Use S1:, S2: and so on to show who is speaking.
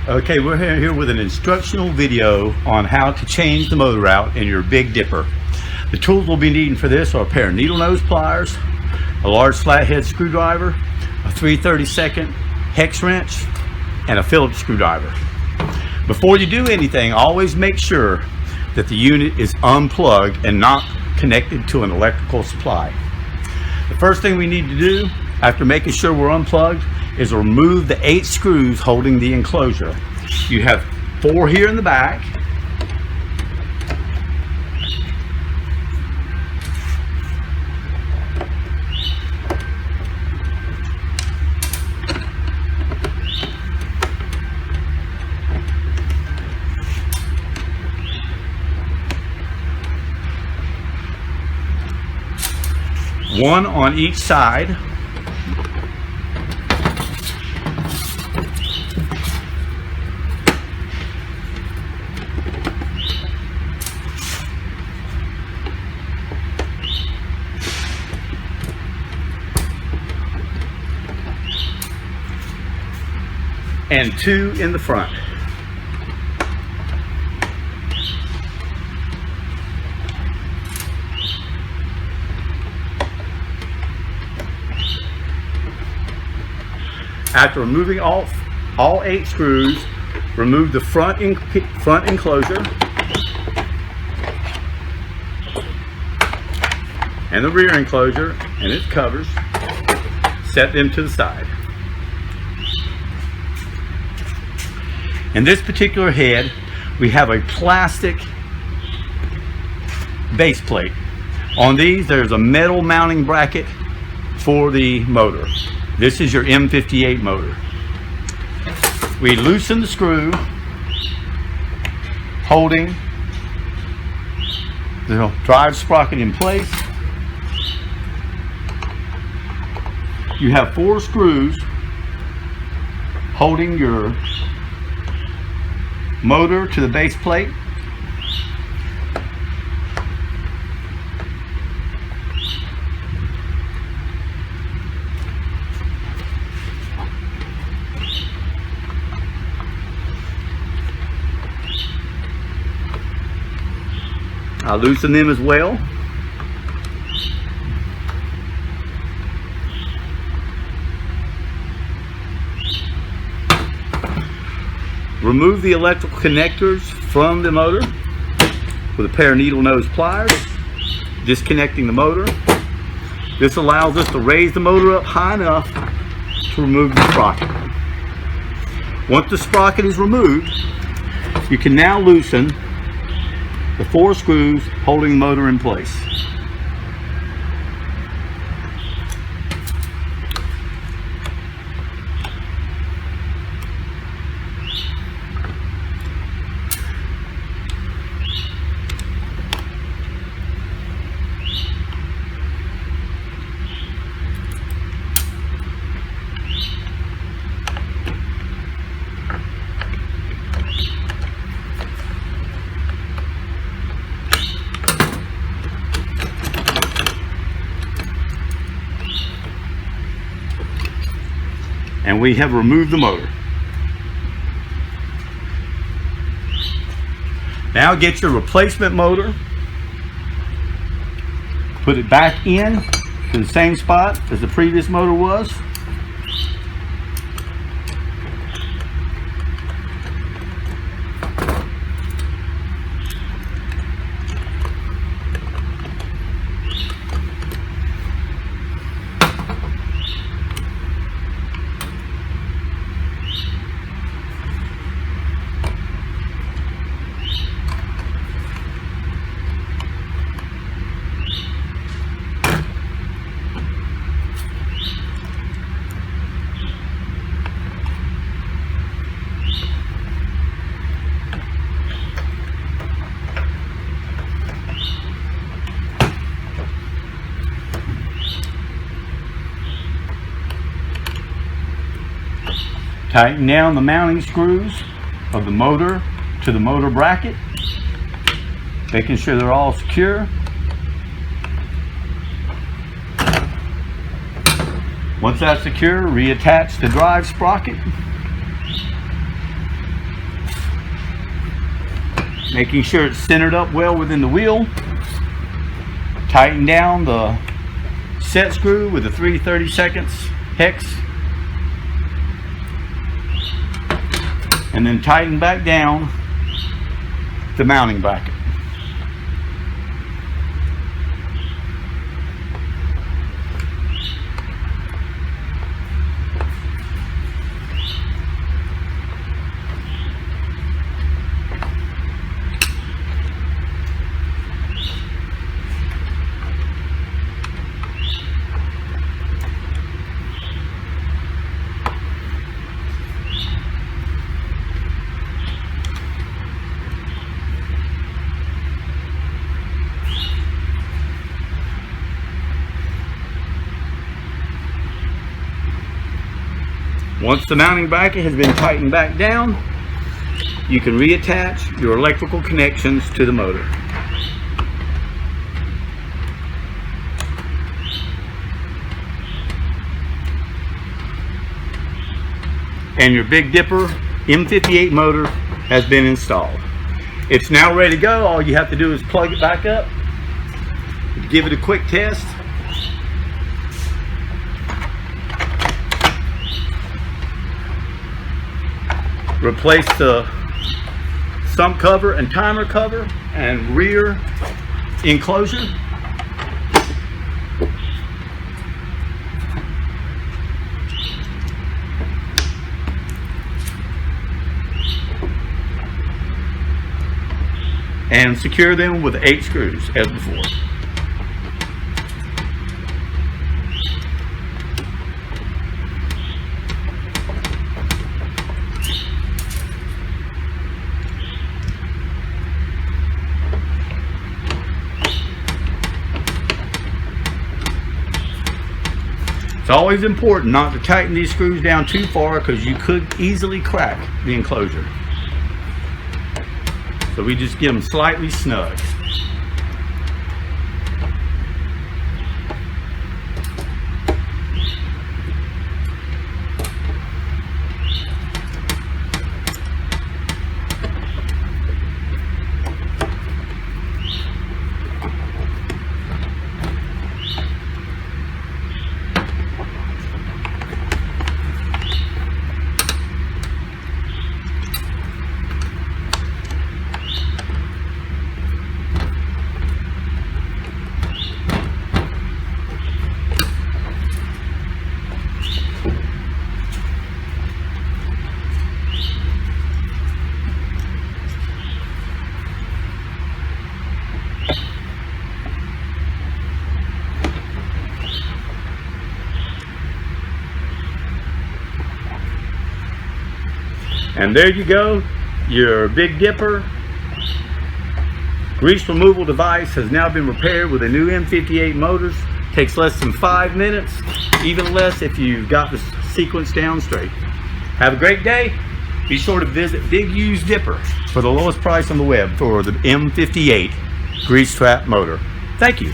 S1: Okay, we're here with an instructional video on how to change the motor out in your Big Dipper. The tools we'll be needing for this are a pair of needle nose pliers, a large flathead screwdriver, a 3/32 hex wrench, and a Phillips screwdriver. Before you do anything, always make sure that the unit is unplugged and not connected to an electrical supply. The first thing we need to do after making sure we're unplugged is remove the 8 screws holding the enclosure. You have 4 here in the back. One on each side. And 2 in the front. After removing all 8 screws, remove the front enclosure and the rear enclosure and its covers. Set them to the side. In this particular head, we have a plastic base plate. On these, there's a metal mounting bracket for the motor. This is your M-58 motor. We loosen the screw holding the drive sprocket in place. You have 4 screws holding your motor to the base plate. I'll loosen them as well. Remove the electrical connectors from the motor with a pair of needle nose pliers, disconnecting the motor. This allows us to raise the motor up high enough to remove the sprocket. Once the sprocket is removed, you can now loosen the 4 screws holding the motor in place. And we have removed the motor. Now get your replacement motor, put it back in to the same spot as the previous motor was. Tighten down the mounting screws of the motor to the motor bracket, making sure they're all secure. Once that's secure, reattach the drive sprocket. making sure it's centered up well within the wheel. Tighten down the set screw with the 3/32 hex, and then tighten back down the mounting bracket. Once the mounting bracket has been tightened back down, you can reattach your electrical connections to the motor. And your Big Dipper M-58 motor has been installed. It's now ready to go. All you have to do is plug it back up, give it a quick test. Replace the sump cover and timer cover and rear enclosure. And secure them with 8 screws as before. It's always important not to tighten these screws down too far because you could easily crack the enclosure. So we just get them slightly snug. And there you go, your Big Dipper grease removal device has now been repaired with a new M-58 motors. Takes less than 5 minutes, even less if you've got the sequence down straight. Have a great day. Be sure to visit Big Used Dipper for the lowest price on the web for the M-58 grease trap motor. Thank you.